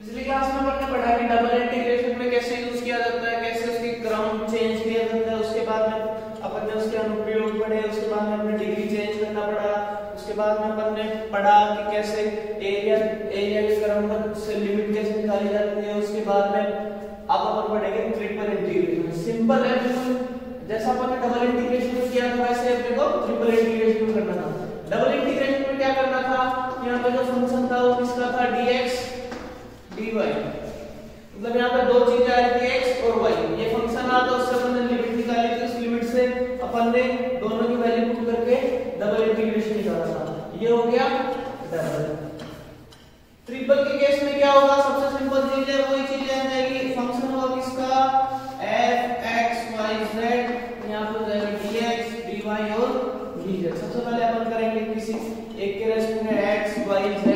पिछली क्लास में हमने पढ़ा कि डबल इंटीग्रेशन में कैसे यूज किया जाता है, कैसे उसकी क्रम चेंज किया जाता है। उसके बाद में अपन ने उसके अनुप्रयोग पढ़े, उसके बाद में हमने डिग्री चेंज करना पड़ा। उसके बाद में अपन ने पढ़ा कि कैसे एरिया के क्रम से लिमिट कैसे निकाली जाती है। उसके बाद में अब अपन पढ़ेंगे ट्रिपल इंटीग्रेशन। सिंपल है बिल्कुल, जैसा अपन ने डबल इंटीग्रेशन में किया था वैसे अपने को ट्रिपल इंटीग्रेशन में करना था। डबल इंटीग्रेशन में क्या करना था, यहाँ पे जो फंक्शन था वो किसका था, dx dy। मतलब यहाँ पे दो चीजें आ रही थी x और y। ये फंक्शन आ तो उससे अपन ने लिमिट निकाली थी, उस लिमिट से अपन ने दोनों की वैल्यू पुट करके डबल इंटीग्रेशन निकाला था। ये हो गया डबल। ट्रिपल के केस में क्या होगा, सबसे सिंपल चीज है वही चीज आ जाएगी। फंक्शन होगा किसका, f x y z, यहाँ पे हो जाएगा dx dy और dz। सबसे पहले अपन करेंगे किसी एक के रेस्पेक्ट में x y z,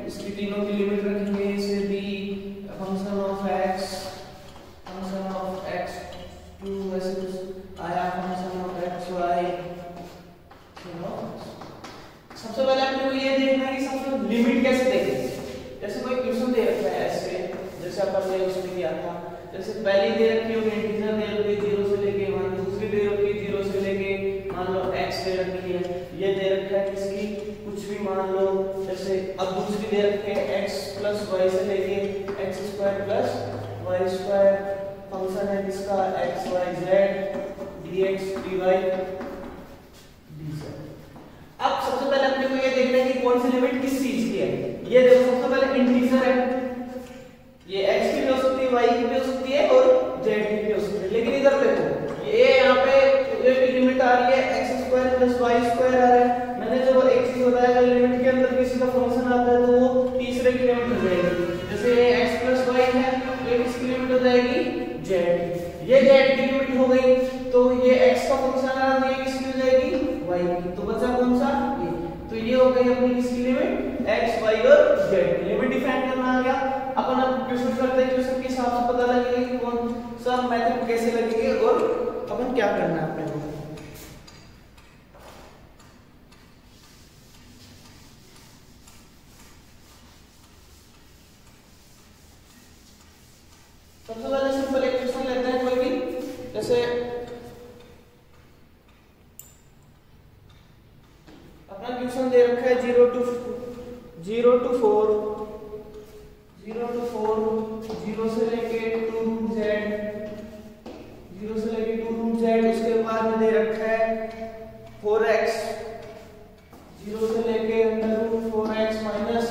इसकी तीनों की लिमिट रखेंगे। इसे b फंक्शन ऑफ x टू ऐसे कुछ आया, फंक्शन ऑफ x y। सबसे पहले आपको ये देखना है कि सबसे लिमिट कैसे देखेंगे। जैसे कोई क्वेश्चन दे रखा है ऐसे, जैसे अपन ने उसमें किया था, जैसे पहली दे रखी होगी इंटीजर दे रखी है 0 से लेके 1, दूसरी दे रखी है 0 से लेके मान लो x दे रखी है, ये दे रखा है किसकी कुछ भी मान लो, जैसे अब दूसरी दे रखी है x प्लस y से लेके x square plus y square. Function है किसका x y z dx dy dz। अब सबसे पहले अपने को ये देखना है कि कौन सी लिमिट किस चीज की है। ये देखो सबसे पहले इंटीजर है, ये x की भी हो सकती है, y की भी हो सकती है और z की भी हो सकती है। लेकिन इधर देखो ये यहाँ पे ये लिमिट आ रही है x square plus y square आ रहा है। मैंने जब एक चीज बताया अगर लिमिट के अंदर किसी का फंक्शन आता है तो वो तीसरे की लिमिट हो जाएगी। जैसे ये x प्लस y है तो ये किसकी लिमिट हो जाएगी, z। ये z की लिमिट हो गई तो ये x का फंक्शन आ रहा है, ये किसकी हो जाएगी, y की। तो बचा कौन सा, ये। तो ये हो गई अपनी किसकी लिमिट, x y और z। लिमिट डिफाइन करना आ गया। अपन अब क्वेश्चन करते हैं, क्वेश्चन के हिसाब से पता लगेगा कि कौन सा मेथड कैसे लगेगी और अपन क्या करना है अपने को। सबसे पहले सिंपल एक क्वेश्चन लेते हैं कोई भी, जैसे अपना क्वेश्चन दे रखा है 0 to 4, 0 से लेके 2 root z, 0 से लेके 2 root z। उसके बाद में दे रखा है 4x, 0 से लेके under root 4x minus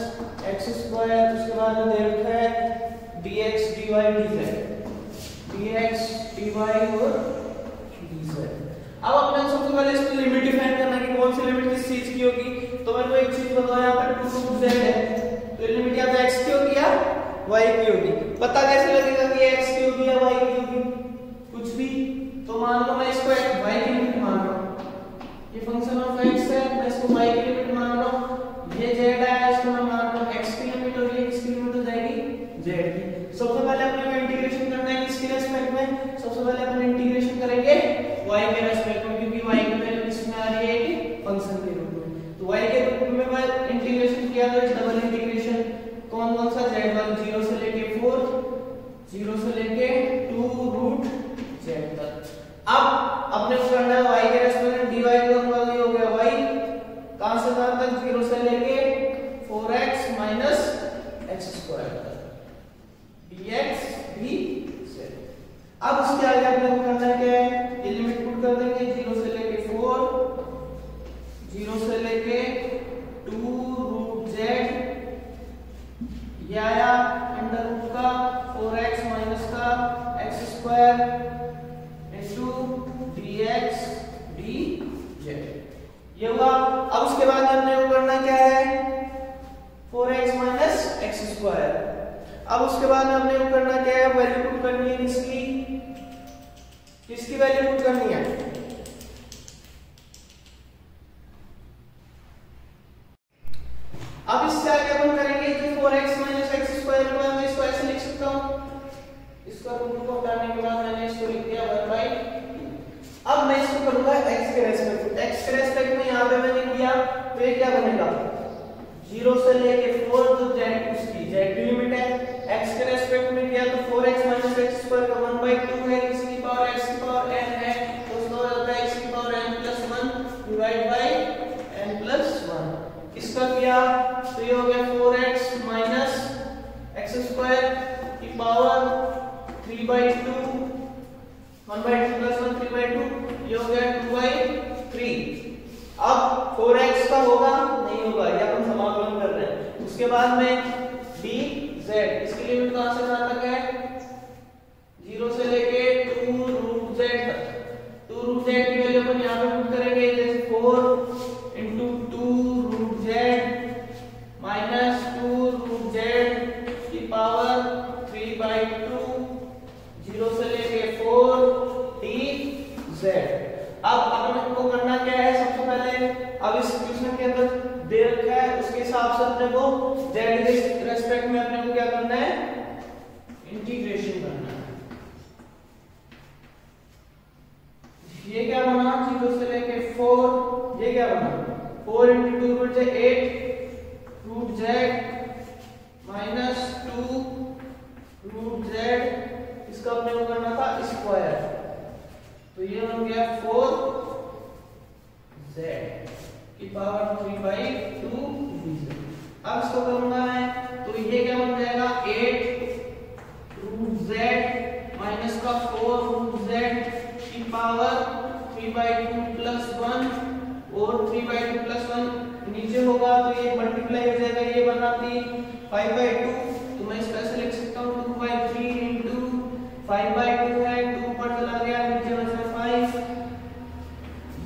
x square. उसके बाद में दे रखा है dx dy dz, dx dy और dz। अब अपने सबसे पहले इसकी लिमिट डिफाइन करना है कि कौन सी लिमिट किस चीज की होगी। तो मेरे को एक चीज बताओ, यहाँ पर 2 root z है तो लिमिट या तो x की होगी या y की होगी। पता कैसे लगेगा कि x की होगी या y की होगी, कुछ भी। तो मान लो मैं इसको y की लिमिट मान रहा हूँ, ये फंक्शन ऑफ x है, मैं इसको y की लिमिट मान रहा हूँ। ये z है, इसको मैं मान रहा हूँ x की लिमिट और ये किसकी लिमिट हो जाएगी, z की। सबसे पहले अपने को इंटीग्रेशन करना है किसके रेस्पेक्ट में, सबसे पहले अपन इंटीग्रेशन करेंगे y के रेस्पेक्ट में, क्योंकि y की वैल्यू किसमें आ रही है, कि फंक्शन के रूप में। तो y के रूप में मैं इंटीग्रेशन किया तो डबल इंटीग्रेशन कौन कौन सा, z1 0 से लेके 4, 0 से लेके 2 रूट z तक। अब अपने को करना है y के रेस्पेक्ट में dy का वैल्यू हो गया y, कहां से कहां तक, 0 से लेके 4x माइनस x स्क्वायर तक, dx dz। अब उसके आगे अपने को करना है क्या है, ये लिमिट पुट कर देंगे 0 से लेके 4, 0 से लेके 2 रूट z, ये आया अंडर रूट का 4x माइनस का x square into dx dz। ये हुआ। अब उसके बाद हमने को करना क्या है, 4x माइनस x स्क्वायर। अब उसके बाद हमने को करना क्या है, वैल्यू पुट करनी है किसकी, किसकी वैल्यू पुट करनी है, अब इससे आगे अपन करेंगे कि 4x माइनस x स्क्वायर को मैं इसको ऐसे लिख सकता हूं, इसका रूट को हटाने के बाद मैंने इसको लिख दिया 1/। अब मैं इसको करूंगा x के रेस्पेक्ट, x के रेस्पेक्ट में यहां पे मैंने किया तो ये क्या बनेगा, 0 से लेके 4 तो z उसकी z की लिमिट है, x तो ये हो गया 4x माइनस एक्स स्क्वायर की पावर 3/2 1/2 प्लस 1 3/2 ये हो गया 2/3। अब 4x का होगा नहीं होगा, ये अपन समाकलन कर रहे हैं। उसके बाद में dz इसकी लिमिट कहां से कहां तक है, 0 से लेके 2√z तक। 2√z की वैल्यू अपन यहां पे पुट करेंगे, जैसे 4 into 2√z minus 2√z की पावर 3/2 0 से लेके 4 dz। अब अपन को करना क्या है, सबसे पहले अब इस क्वेश्चन के अंदर दे रखा है उसके हिसाब से अपने को z के रेस्पेक्ट में अपने को क्या करना है, इंटीग्रेशन करना है। ये क्या बना, 0 से लेके 4, ये क्या बना 4 into 2√z 8√z minus 2√z इसका अपने को करना था स्क्वायर, तो ये बन गया 4z की पावर 3/2 dz। अब इसको करूंगा मैं तो ये क्या बन जाएगा 8√z माइनस का 4√z की पावर 3/2 प्लस 1 और 3/2 प्लस 1 नीचे होगा तो ये मल्टीप्लाई हो जाएगा, ये बनाती 5/2 तो मैं इसका ऐसे लिख सकता हूँ 2/3 into 5/2 है, 2 ऊपर चला गया नीचे बचा 5।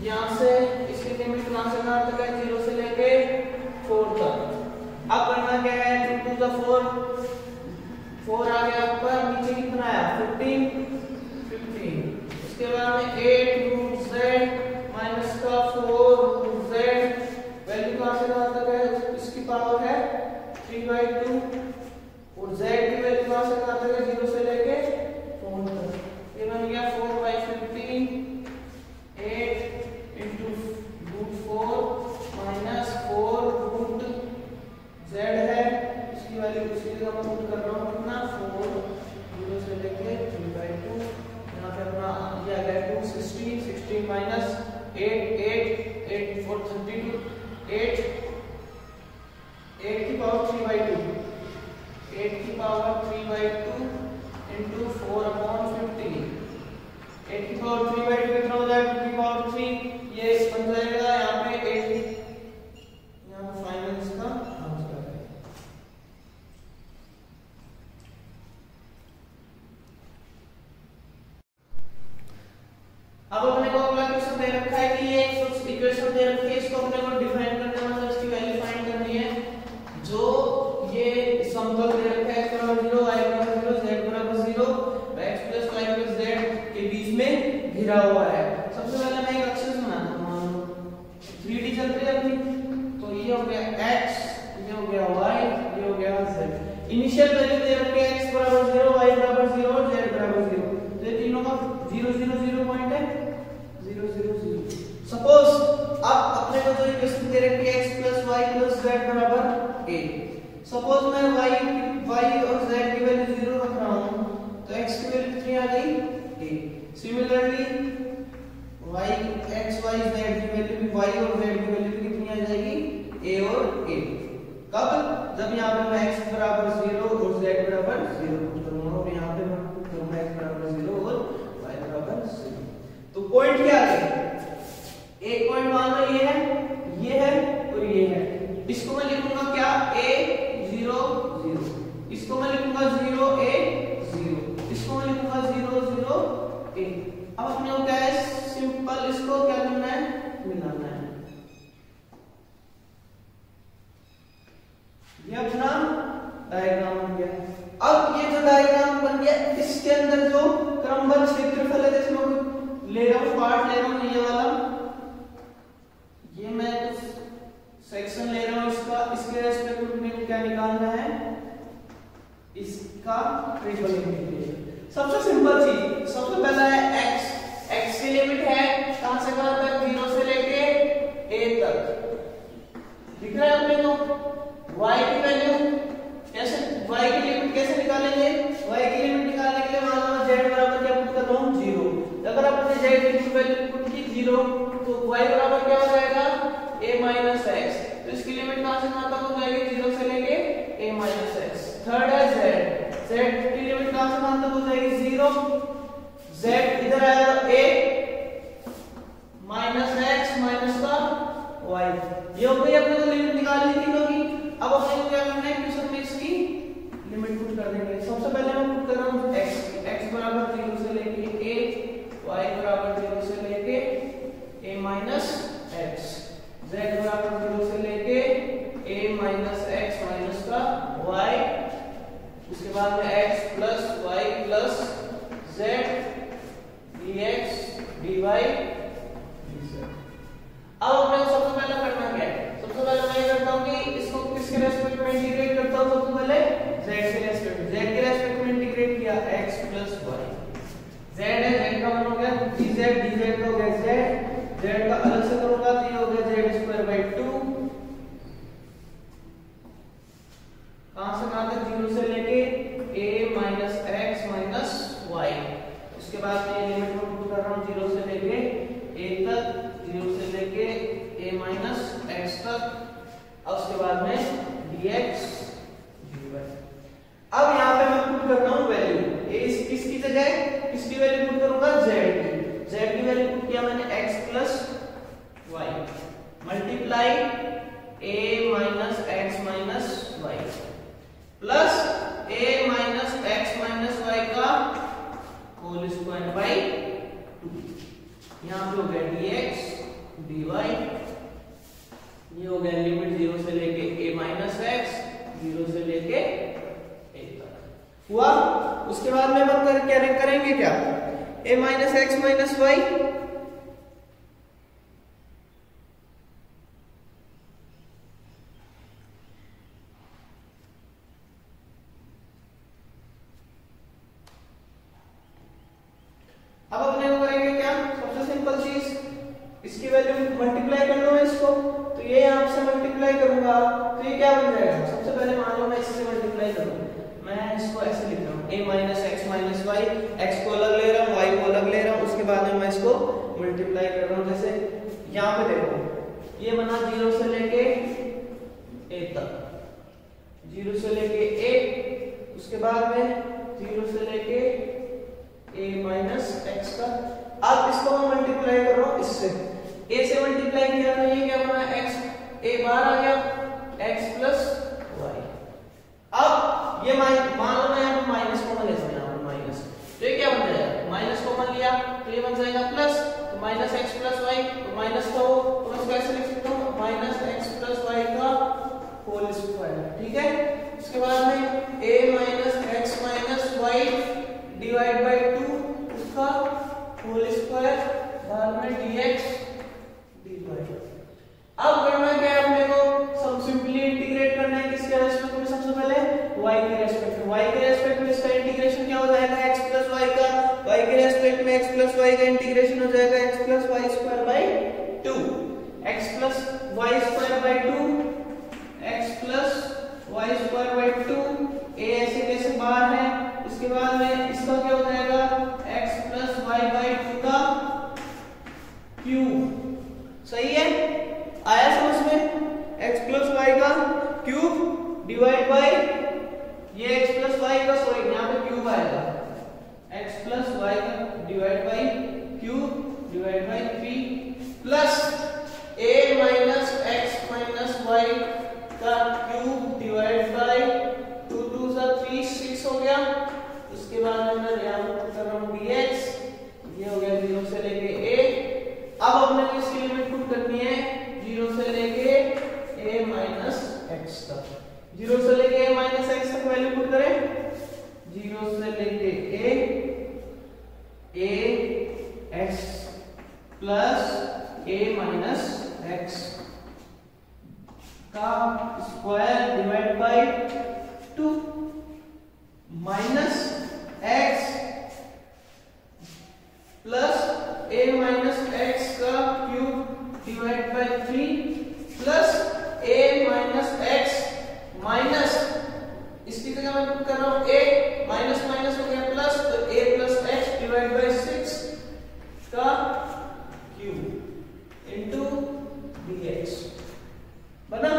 यहाँ से इसकी लिमिट कहां से कहां तक है, 0 से लेके 4 तक। अब करना क्या है, 2 to the 4 आ गया ऊपर, नीचे कितना आया 15। उसके बाद में 8√z माइनस का 4√z वैल्यू कहां से कहां तक है, इसकी पावर है 3/2 और z की वैल्यू कहां से कहां तक है, 0 से लेके 4 तक। ये बन गया 4/15 8 into √4 माइनस 4√z है, इसकी वैल्यू उसी जगह मैं पुट कर रहा हूं कितना 4 0 से लेके 3/2। यहाँ पे अपना ये आ गया 16 माइनस 8 4 32 8 की पावर 3/2 8 की पावर 3/2 into 4/15 8 की पावर 3/2 कितना हो जाएगा 2 की पावर 3, ये बन जाएगा यहाँ पे 8, यहाँ पे फाइनल इसका आंसर है। अब अपने को अगला क्वेश्चन दे रखा है कि ये कुछ इक्वेशन दे रखी है, इसको अपने को डिफाइन करना है, मतलब इसकी वैल्यू फाइंड करनी है। जो ये समतल दे रखा है x बराबर 0 y बराबर 0 z बराबर 0 x plus y plus z के बीच में घिरा हुआ है। सबसे पहले मैं एक अक्षर बनाता हूं, 3D चल रही है अपनी, तो ये हो गया x, ये हो गया y, ये हो गया z। इनिशियल वैल्यू दे रखी है x बराबर 0 y बराबर 0 और z बराबर 0, तो ये तीनों का 0 0 0 पॉइंट है 0 0 0। सपोज अब अपने को जो इक्वेशन दे रखी है x plus y plus z बराबर a, सपोज मैं y और z की वैल्यू 0 रख रहा हूं तो x की वैल्यू कितनी आ गई a। Similarly y x y z की वैल्यू भी y और z की वैल्यू भी कितनी आ जाएगी a और a। कब, जब यहां पे मैं x बराबर 0 और z बराबर 0 पुट करूंगा और यहां पे मैं पुट करूंगा x बराबर 0 और y बराबर 0। तो पॉइंट क्या आ गए, एक पॉइंट मान लो ये है और ये है, इसको मैं लिखूंगा क्या a 0 0, इसको मैं लिखूंगा 0 a 0, इसको मैं लिखूंगा 0 0 a। अब अपने को क्या है, सिंपल इसको क्या करना है, मिलाना है। ये अपना डायग्राम बन गया। अब ये जो डायग्राम बन गया इसके अंदर जो क्रमबद्ध क्षेत्रफल है, जैसे मैं ले रहा हूं पार्ट ले रहा हूं ये वाला, ये मैं कुछ सेक्शन ले रहा हूं इसका, इसके रेस्पेक्ट में क्या निकालना है, इसका ट्रिपल इंटीग्रेशन। सबसे सिंपल चीज, सबसे पहला है x की लिमिट है कहां से कहां तक, 0 से लेके a तक, दिख रहा है अपने को। y की वैल्यू कैसे, y की लिमिट कैसे निकालेंगे, y की लिमिट निकालने के लिए मान लो z बराबर क्या पुट कर रहा हूं 0। अगर आपने z की वैल्यू पुट की 0 तो y बराबर क्या हो जाएगा a - x, तो इसके लिए लिमिट कहां से कहां तक हो जाएगी, 0 से लेके a माइनस एक्स। थर्ड है z, z की लिमिट कहां से कहां तक हो जाएगी 0, z इधर आएगा a माइनस एक्स माइनस का y। ये हो गई, अपने को लिमिट निकालनी थी होगी। अब अपने को क्या करना है, क्वेश्चन में इसकी लिमिट पुट कर देंगे। सबसे पहले मैं पुट कर रहा हूं x बराबर 0 से लेके a, y बराबर 0 से लेके a माइनस x, z बराबर 0 से लेके a माइनस x माइनस का y, उसके बाद में x plus y plus z dx dy dz। अब अपने को सबसे पहले करना क्या है, सबसे पहले मैं करता हूं कि इसको किसके रेस्पेक्ट में इंटीग्रेट करता हूं, सबसे पहले z के रेस्पेक्ट में इंटीग्रेट किया x प्लस y, z है, z का मान हो गया dz, dz का हो गया z का अलग से करूंगा तो ये हो गया z स्क्वायर बाय 2, कहां से कहां तक, 0 से लेके a minus x minus y। उसके बाद मैं लिमिट को पुट कर रहा हूं 0 से लेके a तक, 0 से लेके a माइनस x तक, और उसके बाद में dx dy। अब यहां पे मैं पुट कर रहा हूं वैल्यू, a किसकी जगह किसकी वैल्यू पुट करूंगा, z की वैल्यू पुट किया मैंने x plus y multiply a minus x minus y plus a minus x minus y का होल स्क्वायर बाय 2। यहां पे हो गया dx dy, ये हो गया लिमिट 0 से लेके a माइनस x, 0 से लेके a तक हुआ। उसके बाद में हम करेंगे क्या, a minus x minus y, अब अपने को करेंगे क्या, सबसे सिंपल चीज, इसकी वैल्यू मल्टीप्लाई कर लो इसको, तो ये यहां से मल्टीप्लाई करूंगा तो ये क्या बन जाएगा, सबसे पहले मान लो मैं इससे मल्टीप्लाई करूं, मैं इसको ऐसे लिख रहा हूं a minus x minus y, x को अलग ले रहा हूं y को अलग ले रहा हूं, उसके बाद में मैं इसको मल्टीप्लाई कर रहा हूं। जैसे यहां पे देखो ये बना 0 से लेके a तक, 0 से लेके a, उसके बाद में 0 से लेके a माइनस x का। अब इसको मैं मल्टीप्लाई कर रहा हूं इससे, a से मल्टीप्लाई किया तो ये क्या बना, x, a बाहर आ गया x प्लस y। अब ये मान लो मैं यहां पर माइनस कॉमन ले सकता हूं, माइनस, तो ये क्या बन जाएगा, माइनस कॉमन लिया तो ये बन जाएगा प्लस, तो माइनस x प्लस y, तो माइनस का हो तो मैं इसको ऐसे लिख सकता हूं माइनस x प्लस y का होल स्क्वायर, ठीक है। उसके बाद में a minus x minus y divide by 2 उसका होल स्क्वायर, बाद में dx dy। अब करना क्या है, अपने को सब सिंपली इंटीग्रेट करना है किसके रेस्पेक्ट में, सबसे पहले y के रेस्पेक्ट में, y के रेस्पेक्ट में इसका इंटीग्रेशन क्या हो जाएगा, x प्लस y का, y के रेस्पेक्ट में x प्लस y का इंटीग्रेशन हो जाएगा x plus y square by 2, x plus y square by 2, x plus y square by 2, a ऐसे कैसे बाहर है, उसके बाद में इसका क्या हो जाएगा x प्लस y बाय 2 का क्यूब, सही है, आया समझ में, x प्लस y का क्यूब डिवाइड बाय ये x प्लस y का, सॉरी यहाँ पे क्यूब आएगा, x प्लस y का divide by cube divide by 3 plus a minus x minus y का क्यूब डिवाइड बाय 2 2 सा 3 6 हो गया। उसके बाद में मैं यहां पर कर रहा हूं dx, ये हो गया 0 से लेके a। अब अपने को इसकी लिमिट पुट करनी है 0 से लेके a माइनस x तक, 0 से लेके a माइनस x तक वैल्यू पुट करें, 0 से लेके a x plus a minus x का square divide by 2 minus x plus a minus x का cube divide by 3 plus a minus x minus, इसकी जगह मैं पुट कर रहा हूं a माइनस माइनस हो गया प्लस, तो a plus x divide by 6 का क्यूब इनटू dx बना।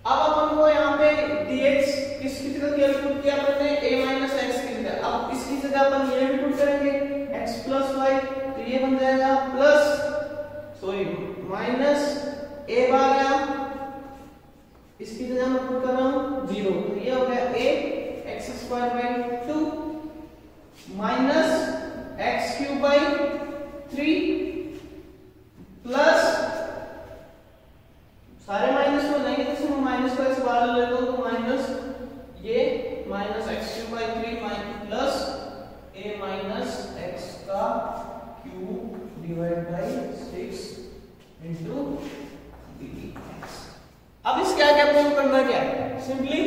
अब अपन को यहाँ पे dx किसकी जगह क्या पुट किया अपन ने a माइनस एक्स की जगह, अब इसकी जगह अपन ये भी पुट करेंगे x प्लस वाई, तो ये बन जाएगा प्लस माइनस a बार आया, इसकी जगह मैं पुट कर रहा हूँ 0, तो ये हो गया a x square by 2 minus x cube by 3 plus सारे माइनस हो जाएंगे, जैसे मैं माइनस को इस बार लेता हूं तो माइनस ये minus x cube by 3 plus a minus x का cube divide by 6 into dx। अब इसके आगे आपको करना क्या है, सिंपली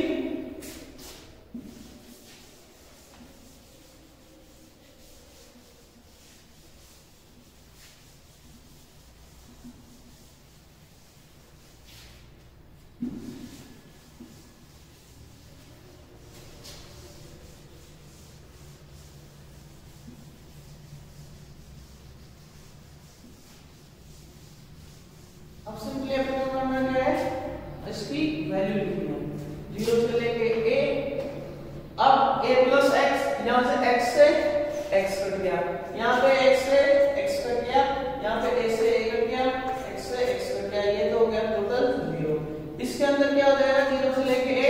अपने को करना क्या है, इसकी वैल्यू लिखनी है 0 से लेके a। अब a प्लस एक्स, यहां से x से x कट गया, यहां पे x से x कट गया, यहां पे a से a कट गया, x से x कट गया, ये तो हो गया टोटल 0। इसके अंदर क्या हो जाएगा 0 से लेके a,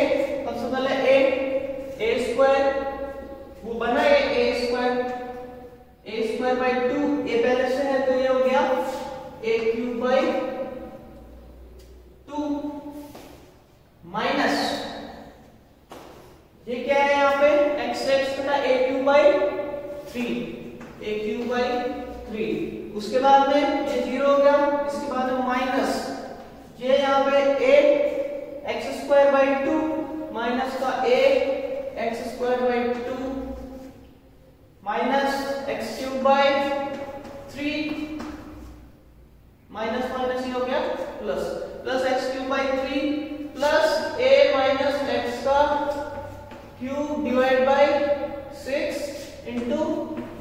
सबसे पहले a स्क्वायर वो बना है a स्क्वायर बाई 2, a पहले से है तो ये हो गया a क्यूब बाई 2 माइनस ये क्या है यहाँ पे x से x कटा a क्यूब बाई 3, उसके बाद में ये 0 हो गया, इसके बाद में माइनस ये यहाँ पे a x square by 2 minus का a x square by 2 minus x cube by 3 minus minus ये हो गया plus x cube by 3 plus a minus x का cube divide by 6 into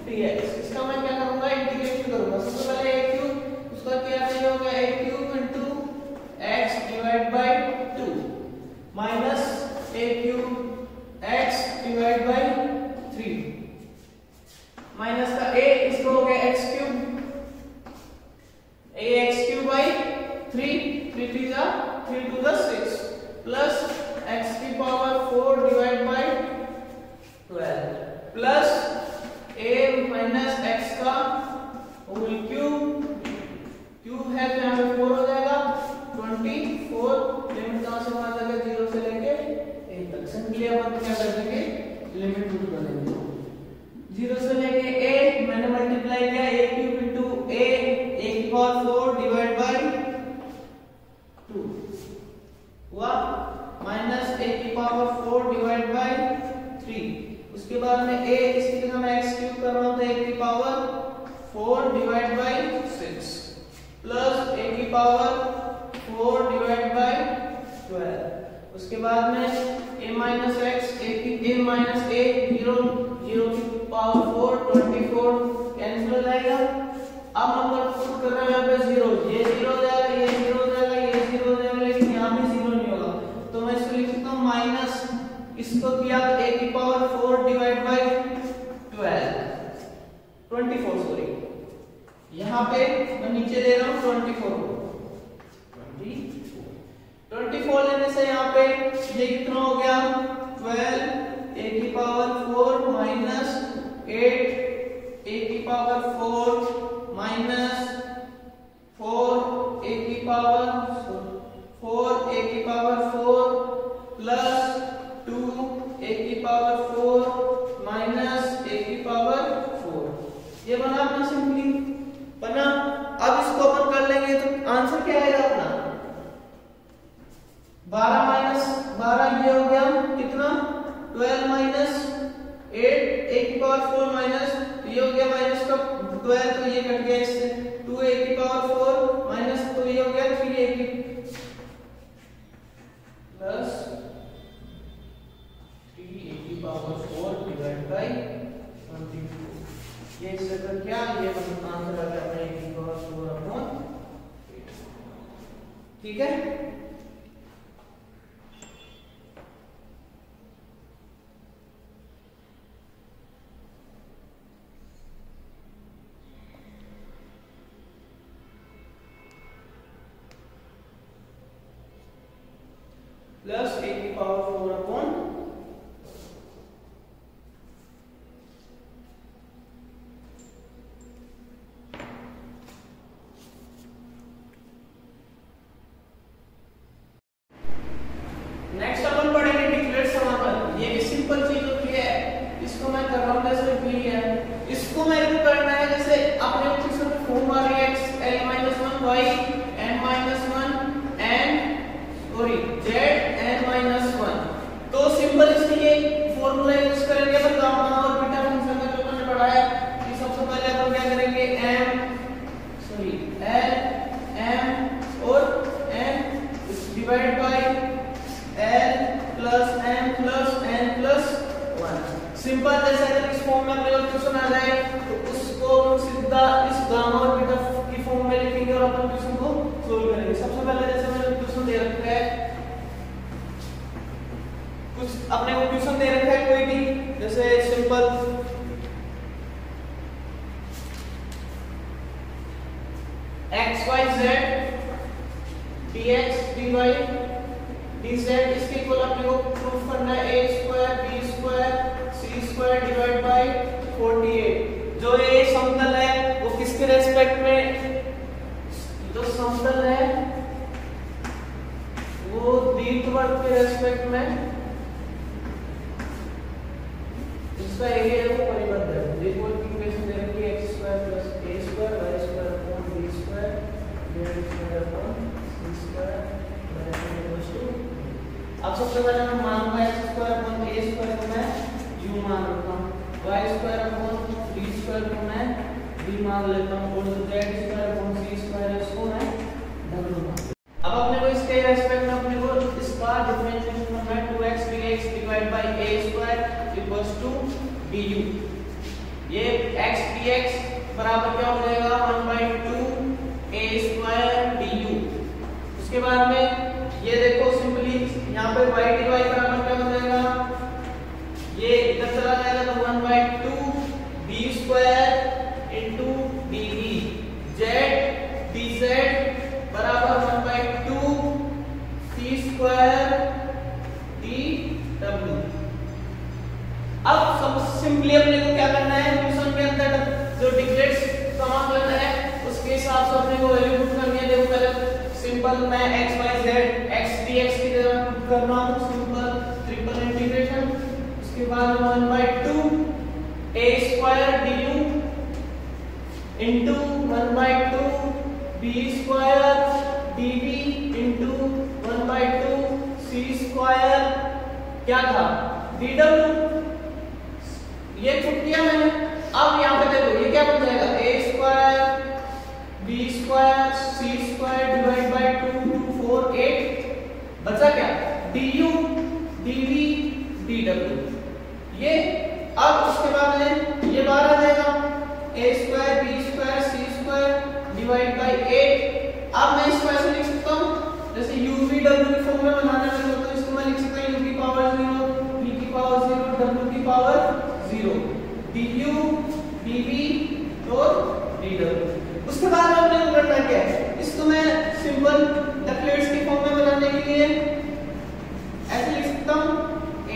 dx। इसका मैं क्या करूंगा, इंटीग्रेशन करूंगा। सबसे पहले a क्यूब, उसका क्या हो गया a cube into x divide by 2 minus a cube x divide by 3 minus का a, इसको हो गया x cube ax cube by 3 to the 6 plus x की power 4 divide by 12 plus a minus x का होल क्यूब है तो यहाँ पे 4 हो जाएगा 24। लिमिट कहाँ से वहां तक है 0 से लेके a तक। सिंपली अपन क्या कर देंगे, लिमिट पुट कर देंगे 0 से लेके a, मैंने मल्टीप्लाई किया a क्यूब इंटू a की पावर 4 डिवाइड बाई 2 हुआ माइनस a की पावर 4 डिवाइड बाई 3। उसके बाद में a, इसकी जगह मैं x क्यूब कर रहा हूं तो a की power 4 divide by 6 plus a की पावर 4 डिवाइड बाई 12। उसके बाद में a minus x, a minus a 0 की पावर 4 24 कैंसिल हो जाएगा। अब नंबर पुट कर रहे हैं यहाँ पे 0, ये 0 हो जाएगा, ये 0 हो जाएगा, ये 0 हो जाएगा, लेकिन यहाँ भी 0 नहीं होगा, तो मैं इसको लिख सकता हूँ माइनस, इसको किया तो a की पावर 4 डिवाइड बाई 24 सॉरी, यहाँ पे मैं नीचे ले रहा हूँ 24 लेने से यहाँ पे ये कितना हो गया 12 a की पावर 4 माइनस 8 a की पावर 4 माइनस 4 a की पावर 4 प्लस 2 a की पावर 4 माइनस a की पावर 4। ये बना अपना सिंपली बना। अब इसको अपन कर लेंगे तो आंसर क्या आएगा अपना 12 माइनस 12, ये हो गया कितना 12 माइनस 8 a की पावर 4 माइनस, ये हो गया माइनस का 12, तो ये कट गया इससे ठीक है। प्लस a की पावर 4 अपॉन नेक्स्ट अपन पढ़ेंगे डिक्लेयर्ड समाकल। ये सिंपल चीज होती है, इसको मैं कर रहा हूं जैसे भी है, इसको मेरे को करना है जैसे अपने ऑप्शन में फॉर्म आ रही है x l - 1 y n - 1 and sorry z n - 1। तो सिंपल इसके लिए फार्मूला यूज करेंगे अपन गामा और बीटा फंक्शन का जो हमने पढ़ा है कि सबसे पहले अपन क्या करेंगे l m और n divide by l plus m plus n plus 1। Simple जैसे अगर इस फॉर्म में अपने को क्वेश्चन आ जाए तो उसको सीधा इस गामा और बीटा की फॉर्म में लिखेंगे और अपन क्वेश्चन को सोल्व करेंगे। सबसे पहले जैसे मैंने क्वेश्चन दे रखा है, कुछ अपने को क्वेश्चन दे रखा है कोई भी, जैसे simple x y z dx dy dz इसके इक्वल अपने को प्रूफ करना है a square b square c square divide by 48। जो ये समतल है वो किसके रेस्पेक्ट में, जो समतल है वो दीर्घवृत्त के रेस्पेक्ट में इसका एरिया है वो परिबद्ध है। दीर्घवृत्त की इक्वेशन दे रखी है x square plus a square y square upon b square z square upon c square अब सबसे पहले मैं मानूंगा x square upon a square को मैं u मान लेता हूं, y square upon b square को मैं b मान लेता हूं और z square upon c square इसको मैं w मान। अब अपने को इसके रेस्पेक्ट में अपने को इसका डिफरेंशिएशन करना है 2x dx divide by a square equals to du। ये x dx बराबर क्या हो जाएगा 1/2 a स्क्वायर du। उसके बाद में ये देखो सिंपली यहाँ पे y dy बराबर क्या हो जाएगा, ये इधर चला जाएगा तो 1/2 b square into dv। z dz बराबर 1/2 c स्क्वायर dw। अब सब सिंपली अपने को क्या करना है, क्वेश्चन के अंदर जो डिक्लेयर्ड समाकलन है उसके हिसाब से अपने को वैल्यू पुट करनी है। देखो पहले सिंपल मैं x y z x dx की जगह पुट कर रहा हूं, सिंपल ट्रिपल इंटीग्रेशन। उसके बाद 1/2 a square du into 1/2 b square dv into 1/2 c square क्या था dw। ये पुट किया मैंने। अब यहां पे देखो ये क्या बन जाएगा a square b square c square divide by 2 2 4 8 बचा क्या du dv dw। ये अब उसके बाद में ये बाहर आ जाएगा a square b square c square divide by 8। अब मैं इसको ऐसे लिख सकता हूं जैसे u v w की फॉर्म में बनाने में तो इसको मैं लिख सकता हूं u की पावर 0 v की पावर 0 w की पावर 0 du dv और dw। उसके बाद हमने करना क्या है, इसको मैं सिंपल डिक्लेयर्ड की फॉर्म में बनाने के लिए ऐसे लिख सकता हूं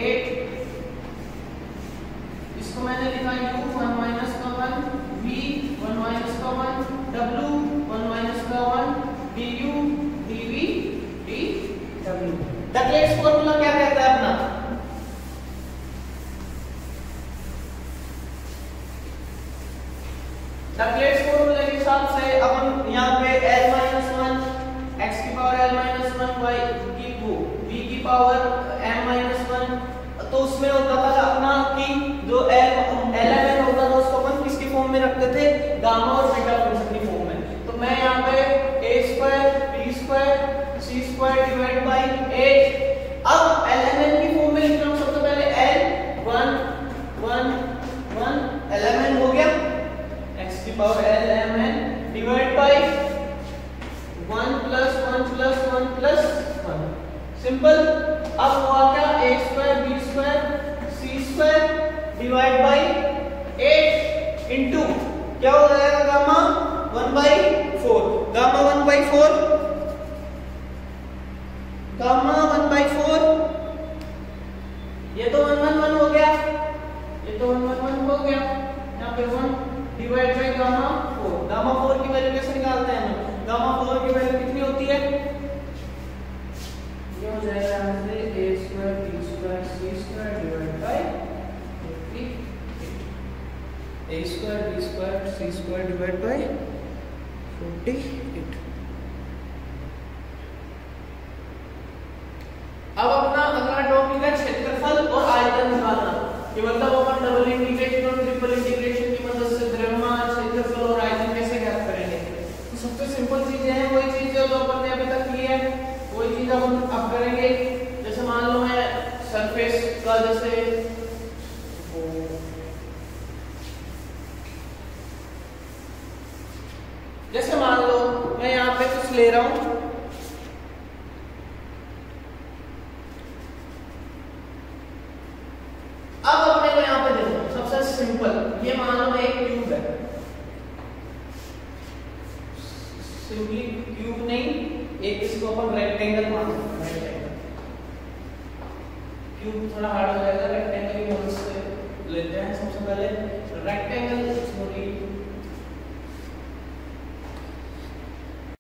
8। इसको मैंने लिखा u 1 माइनस का 1 v 1 माइनस का 1 w 1 माइनस का 1 du dv dw। Declared formula क्या कहता है अपना, डिक्लेयर्ड फार्मूले के हिसाब से अपन यहां पे l-1 x की पावर l-1 y की v की पावर m-1 तो उसमें होता था अपना कि जो ln होता था उसको अपन किसकी फॉर्म में रखते थे, गामा और बीटा फंक्शन की फॉर्म में। तो मैं यहां पे a square b square c square divide by 8 अब ln की फॉर्म में लिख रहा हूं। सबसे पहले l 1 1 1 ln हो गया x की power ln divide by 1 plus 1 plus 1 plus 1 simple. अब हुआ क्या, a square b square c square divide by 8 into क्या हो जाएगा गामा 1/4, गामा 1/4, गामा 1/4, ये तो 1 1 1 हो गया, ये तो 1 1 1 हो गया, यहाँ पे 1 डिवाइड बाई गामा 4, गामा 4 की वैल्यू कैसे निकालते हैं हम, गामा 4 की वैल्यू कितनी होती है, ये हो जाएगा हमसे a square b square c square divide by a square b square c square divide by 48। अब अपना अगला टॉपिक है क्षेत्रफल और आयतन निकालना। ये मतलब अपन डबल इंटीग्रेशन और ट्रिपल इंटीग्रेशन की मदद से द्रव्यमान, क्षेत्रफल और आयतन कैसे ज्ञात करेंगे। तो सबसे सिंपल चीजें हैं, वही चीज जो अपन ने अभी तक की है वही चीज अपन अब करेंगे। जैसे मान लो मैं सरफेस का जैसे मान लो मैं यहाँ पे कुछ ले रहा हूं, अब अपने को यहाँ पे देखो सबसे सिंपल, ये मान लो एक क्यूब है, सिंपली क्यूब नहीं, एक इसको अपन रेक्टेंगल मान सकते हैं, क्यूब थोड़ा हार्ड हो जाएगा, रेक्टेंगल की मदद से लेते हैं। सबसे पहले रेक्टेंगल